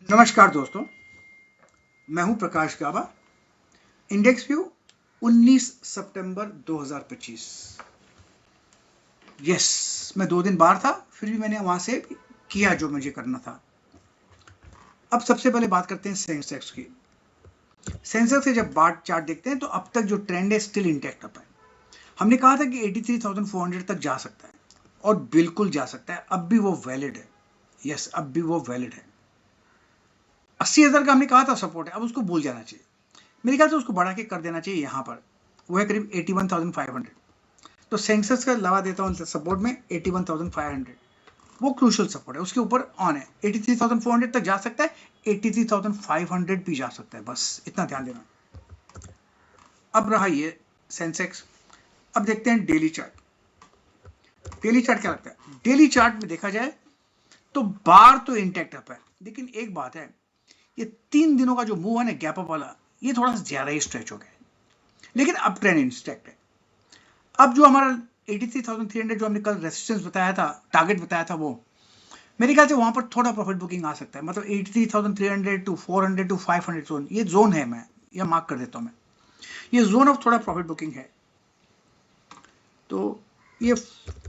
नमस्कार दोस्तों, मैं हूं प्रकाश गाबा। इंडेक्स व्यू 19 सितंबर 2025। यस, मैं 2 दिन बाहर था, फिर भी मैंने वहां से किया जो मुझे करना था। अब सबसे पहले बात करते हैं सेंसेक्स की। सेंसेक्स से जब बार चार्ट देखते हैं तो अब तक जो ट्रेंड है स्टिल इंटैक्ट अप है। हमने कहा था कि 83,400 तक जा सकता है और बिल्कुल जा सकता है। अब भी वो वैलिड है। यस, अब भी वो वैलिड है। 80,000 का हमने कहा था सपोर्ट है, अब उसको भूल जाना चाहिए। मेरे ख्याल से उसको बढ़ा के कर देना चाहिए। यहां पर वो है करीब 81,500। तो सेंसेक्स का लगा देता हूं सपोर्ट में 81,500। वो क्रूशल सपोर्ट है, उसके ऊपर ऑन है। 83,400 तक जा सकता है, 83,500 भी जा सकता है, बस इतना ध्यान देना। अब रहा ये सेंसेक्स। अब देखते हैं डेली चार्ट। डेली चार्ट क्या लगता है? डेली चार्ट में देखा जाए तो बार तो इंटैक्ट अप है, लेकिन एक बात है, ये 3 दिनों का जो मूव है ना गैप अप वाला, ये थोड़ा सा ज्यादा ही स्ट्रेच हो गया है, लेकिन अब ट्रेंड इंस्टेक्ट है। अब जो हमारा 83,300 जो हमने कल रेसिस्टेंस बताया था, टारगेट बताया था, वो मेरे ख्याल से वहां पर थोड़ा प्रॉफिट बुकिंग आ सकता है। मतलब 83,300 टू 400 टू 500 जोन, ये जोन है। मैं यह मार्क कर देता हूं। मैं ये जोन ऑफ थोड़ा प्रॉफिट बुकिंग है। तो ये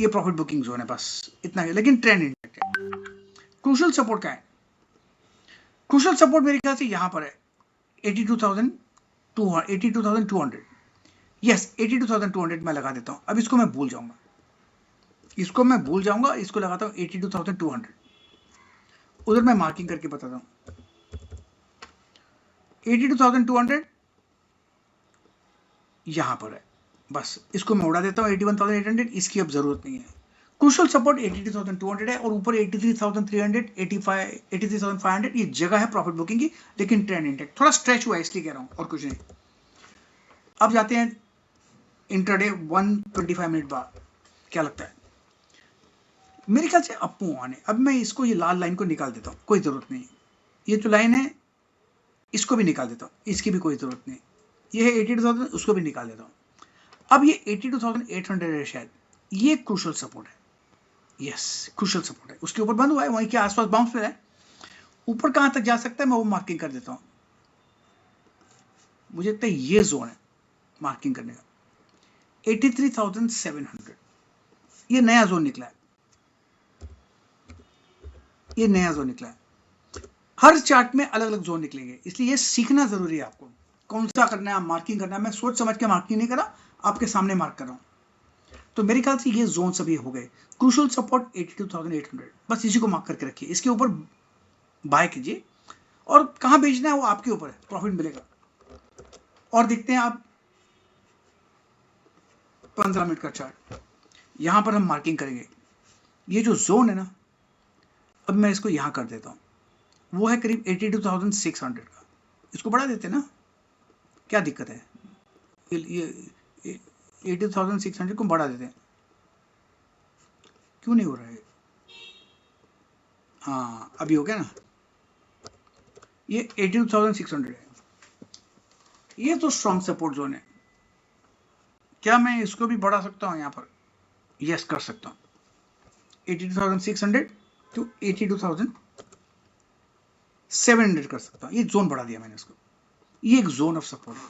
ये प्रॉफिट बुकिंग जोन है, बस इतना है, लेकिन ट्रेंड इंटेक्ट है। क्रूशल सपोर्ट का है? क्रूशल सपोर्ट मेरे ख्याल से यहां पर है 82,200। यस, 82,200 मैं लगा देता हूं। अब इसको मैं भूल जाऊंगा, इसको लगाता हूं 82,200। उधर मैं मार्किंग करके बताता हूं 82,200 यहां पर है। बस इसको मैं उड़ा देता हूं 81,800। इसकी अब जरूरत नहीं है। क्रूशल सपोर्ट 82,200 है और ऊपर 83,300, 85, 83,500 ये जगह है प्रॉफिट बुकिंग की, लेकिन ट्रेंड इंटेक्ट थोड़ा स्ट्रेच हुआ है, इसलिए कह रहा हूं और कुछ नहीं। अब जाते हैं इंट्राडे 125 मिनट बाद। क्या लगता है? मेरे ख्याल से अपू आने। अब मैं इसको, ये लाल लाइन को निकाल देता हूं, कोई जरूरत नहीं। ये जो लाइन है इसको भी निकाल देता हूं, इसकी भी कोई जरूरत नहीं। ये है 82,000, उसको भी निकाल देता हूं। अब ये 82,800 है शायद, ये क्रूशल सपोर्ट है। यस, क्रूशल सपोर्ट है। उसके ऊपर बंद हुआ है, वहीं के आसपास बाउंस पे है। ऊपर कहां तक जा सकता है मैं वो मार्किंग कर देता हूं। मुझे लगता है ये जोन है मार्किंग करने का, 83,700। ये नया जोन निकला है, ये नया जोन निकला है। हर चार्ट में अलग अलग जोन निकलेंगे, इसलिए ये सीखना जरूरी है आपको कौन सा करना है, मार्किंग करना है। मैं सोच समझ के मार्किंग नहीं करा, आपके सामने मार्क कर रहा हूं। तो मेरे ख्याल से ये जोन सभी हो गए। क्रूशल सपोर्ट 82,800, बस इसी को मार्क करके रखिए। इसके ऊपर बाय कीजिए और कहां बेचना है वो आपके ऊपर है, प्रॉफिट मिलेगा। और देखते हैं आप 15 मिनट का चार्ट। यहां पर हम मार्किंग करेंगे ये जो जोन है ना। अब मैं इसको यहां कर देता हूं, वो है करीब 82,600 का। इसको बढ़ा देते ना, क्या दिक्कत है? ये 82,600 को बढ़ा देते हैं, क्यों नहीं हो रहा है? हाँ, अभी हो गया ना। ये 82,600 है, ये तो स्ट्रॉन्ग सपोर्ट जोन है। क्या मैं इसको भी बढ़ा सकता हूं यहां पर? यस, कर सकता हूं। 82,600 टू 82,700 कर सकता हूं। ये जोन बढ़ा दिया मैंने इसको। ये एक जोन ऑफ सपोर्ट है,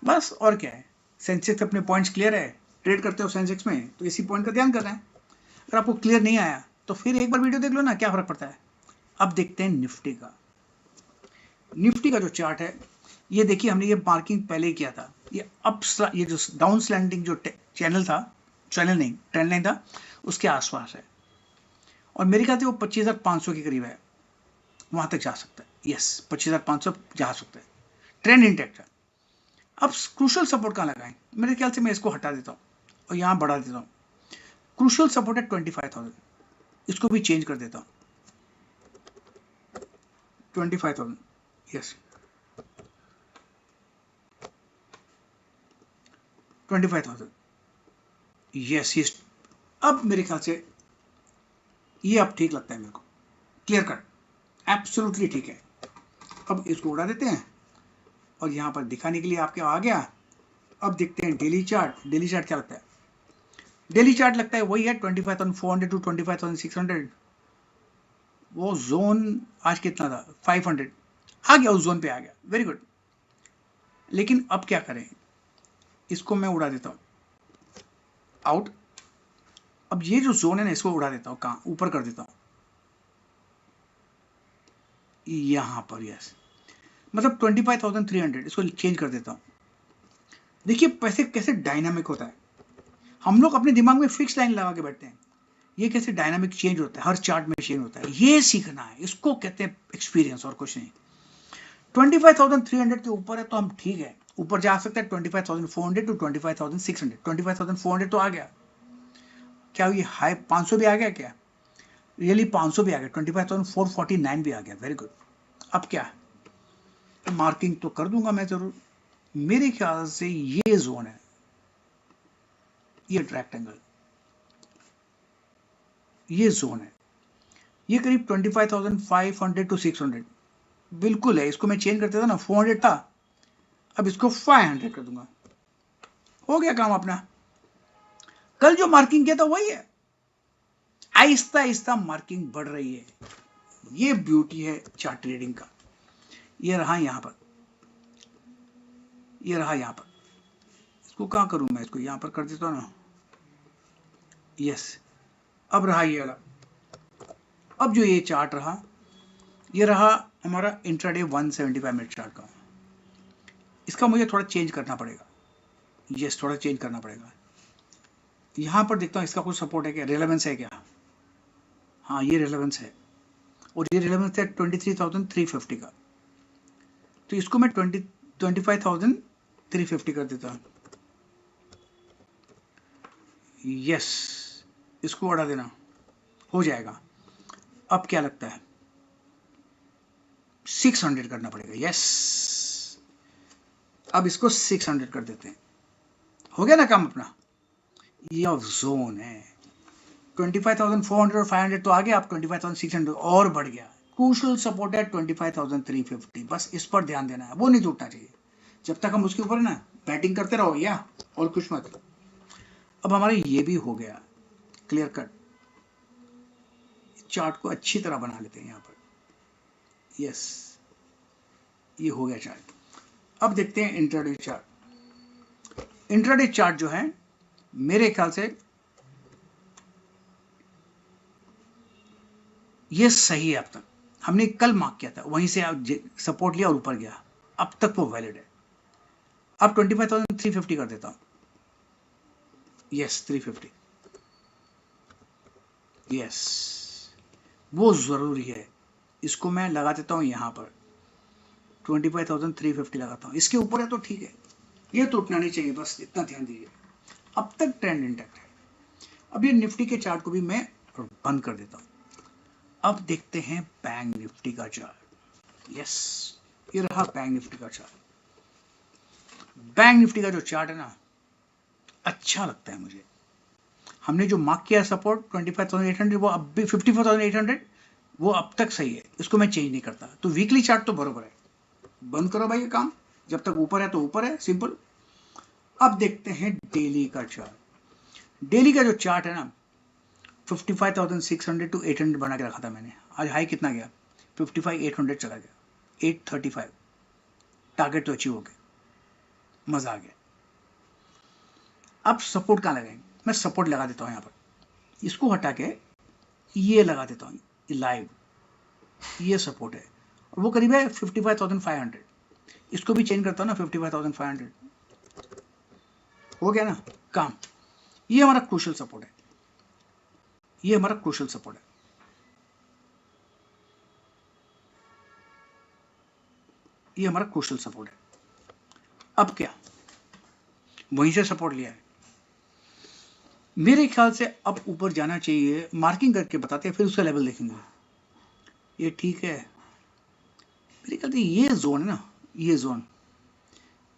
बस। और क्या है? सेंसेक्स अपने पॉइंट्स क्लियर है। ट्रेड करते हो सेंसेक्स में तो इसी पॉइंट का ध्यान करना है। अगर आपको क्लियर नहीं आया तो फिर एक बार वीडियो देख लो ना, क्या फर्क पड़ता है। अब देखते हैं निफ्टी का। निफ्टी का जो चार्ट है, ये देखिए, हमने ये मार्किंग पहले ही किया था। ये ये जो डाउन स्लैंडिंग जो चैनल था, चैनल नहीं ट्रेंड लाइन था, उसके आसपास है। और मेरे ख्याल से वो 25,500 के करीब है, वहां तक जा सकता है। यस, 25,500 जा सकता है। ट्रेंड इंटैक्ट है। अब क्रूशल सपोर्ट कहां लगाएं? मेरे ख्याल से मैं इसको हटा देता हूं और यहां बढ़ा देता हूं। क्रूशल सपोर्ट है 25,000, इसको भी चेंज कर देता हूं 25,000। यस, 25,000। यस, ये अब मेरे ख्याल से ये अब ठीक लगता है मेरे को, क्लियर कट, एब्सोल्युटली ठीक है। अब इसको उड़ा देते हैं और यहां पर दिखाने के लिए आपके आ गया। अब देखते हैं डेली चार्ट। डेली चार्ट क्या लगता है? डेली चार्ट लगता है वही है 25,400 टू 25,600। वो जोन आज कितना था 500, आ गया, उस जोन पे आ गया, वेरी गुड। लेकिन अब क्या करें, इसको मैं उड़ा देता हूं आउट। अब ये जो जोन है ना, इसको उड़ा देता हूं, कहां, ऊपर कर देता हूं यहां पर, यस, मतलब 25,300, इसको चेंज कर देता हूं। देखिए पैसे कैसे डायनामिक होता है, हम लोग अपने दिमाग में फिक्स लाइन लगा के बैठते हैं, ये कैसे डायनामिक चेंज होता है, हर चार्ट में चेंज होता है, ये सीखना है, इसको कहते हैं एक्सपीरियंस, और कुछ नहीं। 25,300 के ऊपर है तो हम ठीक है, ऊपर जा सकते हैं 25,400 टू 25,600, 25,400 तो आ गया, क्या ये हाई 500 भी आ गया क्या, रियली 500 भी आ गया, 25,449 भी आ गया, वेरी गुड। अब क्या है, मार्किंग तो कर दूंगा मैं जरूर, मेरे ख्याल से ये जोन है, ये रेक्टेंगल, ये जोन है, ये करीब 25,500 टू 600 बिल्कुल है। इसको मैं चेंज करते था ना, 400 था, अब इसको 500 कर दूंगा, हो गया काम अपना। कल जो मार्किंग किया था वही है, आहिस्ता आहिस्ता मार्किंग बढ़ रही है, ये ब्यूटी है चार्ट ट्रेडिंग का। ये रहा यहां पर, ये रहा यहां पर, इसको कहां करूं मैं, इसको यहां पर कर देता हूं ना, यस। अब रहा ये वाला, अब जो ये चार्ट रहा, ये रहा हमारा इंट्राडे 175 मिनट चार्ट का, इसका मुझे थोड़ा चेंज करना पड़ेगा, यस, थोड़ा चेंज करना पड़ेगा। यहां पर देखता हूं इसका कुछ सपोर्ट है क्या, रेलेवेंस है क्या, हाँ ये रेलेवेंस है, और ये रेलेवेंस है 23,350 का, तो इसको मैं 25,350 कर देता हूं, यस, इसको बढ़ा देना, हो जाएगा। अब क्या लगता है, 600 करना पड़ेगा, यस, अब इसको 600 कर देते हैं, हो गया ना काम अपना। ये ऑफ जोन है, 25,400 और 500 तो आ गया, आप 25,600 और बढ़ गया, क्रूशियल सपोर्ट है 25,350, बस इस पर ध्यान देना है, वो नहीं टूटना चाहिए, जब तक हम उसके ऊपर है ना बैटिंग करते रहो, या और कुछ मत। अब हमारे ये भी हो गया क्लियर कट, चार्ट को अच्छी तरह बना लेते हैं यहाँ पर, यस, ये हो गया चार्ट। अब देखते हैं इंट्राडे चार्ट। इंट्राडे चार्ट जो है मेरे ख्याल से ये सही है, अब तक हमने कल मार्क किया था, वहीं से सपोर्ट लिया और ऊपर गया, अब तक वो वैलिड है। अब 25,350 कर देता हूं, यस 350, यस, वो जरूरी है, इसको मैं लगा देता हूं यहां पर 25,350 लगाता हूं, इसके ऊपर है तो ठीक है, ये टूटना नहीं चाहिए, बस इतना ध्यान दीजिए। अब तक ट्रेंड इंटैक्ट है। अब ये निफ्टी के चार्ट को भी मैं बंद कर देता हूं। अब देखते हैं बैंक निफ्टी का चार्ट, यस, ये रहा बैंक निफ्टी का चार्ट। बैंक निफ्टी का जो चार्ट है ना, अच्छा लगता है मुझे, हमने जो मार्क किया सपोर्ट 25,800, वो अब भी 54,800, वो अब तक सही है, इसको मैं चेंज नहीं करता। तो वीकली चार्ट तो बरोबर है, बंद करो भाई ये काम, जब तक ऊपर है तो ऊपर है, सिंपल। अब देखते हैं डेली का चार्ट। डेली का जो चार्ट है ना, 55,600 टू 800 बना के रखा था मैंने, आज हाई कितना गया, 55,800 चला गया, 835, टारगेट तो अचीव हो गया, मजा आ गया। अब सपोर्ट कहाँ लगाएंगे, मैं सपोर्ट लगा देता हूं यहां पर, इसको हटा के ये लगा देता हूं, ये लाइव, ये सपोर्ट है, और वो करीब है 55,500, इसको भी चेंज करता हूं ना 55,500, हो गया ना काम। ये हमारा क्रूशियल सपोर्ट है, ये हमारा क्रूशियल सपोर्ट है, ये हमारा क्रूशियल सपोर्ट है। अब क्या, वहीं से सपोर्ट लिया है, मेरे ख्याल से अब ऊपर जाना चाहिए, मार्किंग करके बताते हैं फिर उसका लेवल देखेंगे। ये ठीक है, मेरे ख्याल से ये जोन है ना, ये जोन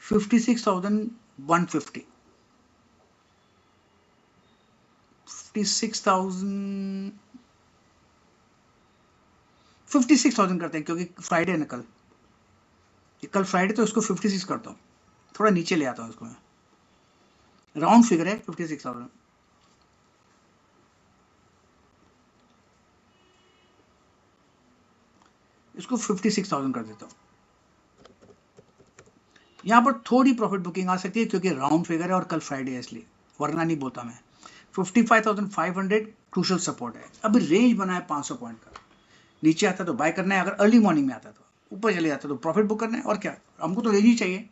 56,150, 56,000 करते हैं, क्योंकि फ्राइडे है ना कल, कल फ्राइडे, तो इसको 56 करता हूँ, थोड़ा नीचे ले आता हूँ इसको मैं, राउंड फिगर है 56,000, इसको 56,000 कर देता हूँ। यहाँ पर थोड़ी प्रॉफिट बुकिंग आ सकती है क्योंकि राउंड फिगर है और कल फ्राइडे है, इसलिए, वरना नहीं बोलता मैं। 55,500 क्रूशल सपोर्ट है। अभी रेंज बना है 500 पॉइंट का, नीचे आता तो बाय करना है, अगर अर्ली मॉर्निंग में आता तो, ऊपर चले जाता तो प्रॉफिट बुक करना है, और क्या, हमको तो रेंज ही चाहिए।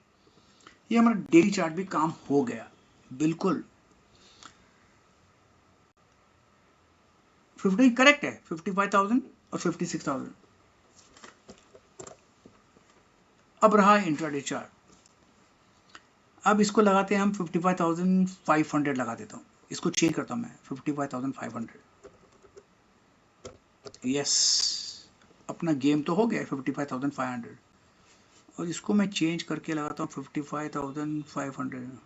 ये हमारा डेली चार्ट भी काम हो गया बिल्कुल। 50 करेक्ट है, 55,000 और 56,000। अब रहा इंट्राडे चार्ट। अब इसको लगाते हैं हम 55,500 लगा देता हूँ, इसको चेंज करता हूँ मैं 55,500। यस, अपना गेम तो हो गया 55,500, और इसको मैं चेंज करके लगाता हूँ 55,500।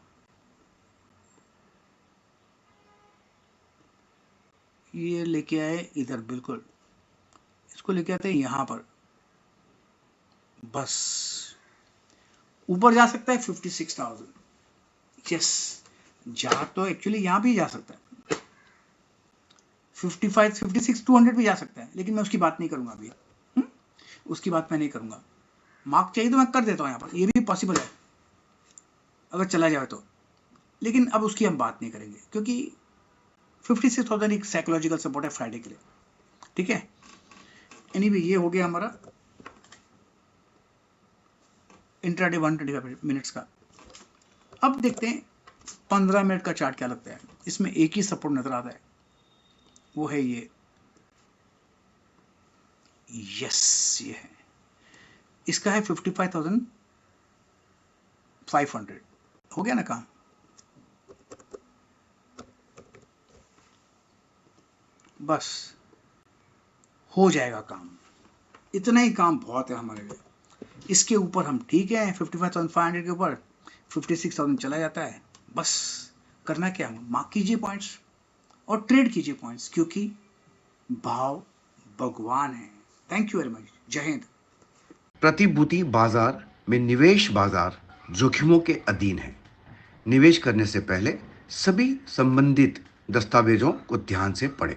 ये लेके आए इधर, बिल्कुल इसको लेके आते हैं यहाँ पर, बस ऊपर जा सकता है 56,000। यस, जा तो एक्चुअली यहाँ भी जा सकता है 55, 56, 200 भी जा सकता है, लेकिन मैं उसकी बात नहीं करूंगा अभी। उसकी बात मैं नहीं करूंगा। मार्क चाहिए तो मैं कर देता हूँ यहाँ पर, ये भी पॉसिबल है अगर चला जाए तो, लेकिन अब उसकी हम बात नहीं करेंगे क्योंकि 56,000 एक साइकोलॉजिकल सपोर्ट है फ्राइडे के लिए, ठीक है। एनीवे, ये हो गया हमारा इंट्राडे 125 मिनट्स का। अब देखते हैं 15 मिनट का चार्ट क्या लगता है। इसमें एक ही सपोर्ट नजर आता है, वो है ये। यस, ये है, इसका है 55,500। हो गया ना काम। बस हो जाएगा काम, इतना ही काम बहुत है हमारे लिए। इसके ऊपर हम ठीक है, 55,500 के ऊपर 56,000 चला जाता है। बस करना क्या, मार्क कीजिए पॉइंट्स और ट्रेड कीजिए पॉइंट्स, क्योंकि भाव भगवान है। थैंक यू वेरी मच, जय हिंद। प्रतिभूति बाजार में निवेश बाजार जोखिमों के अधीन है। निवेश करने से पहले सभी संबंधित दस्तावेजों को ध्यान से पढ़ें।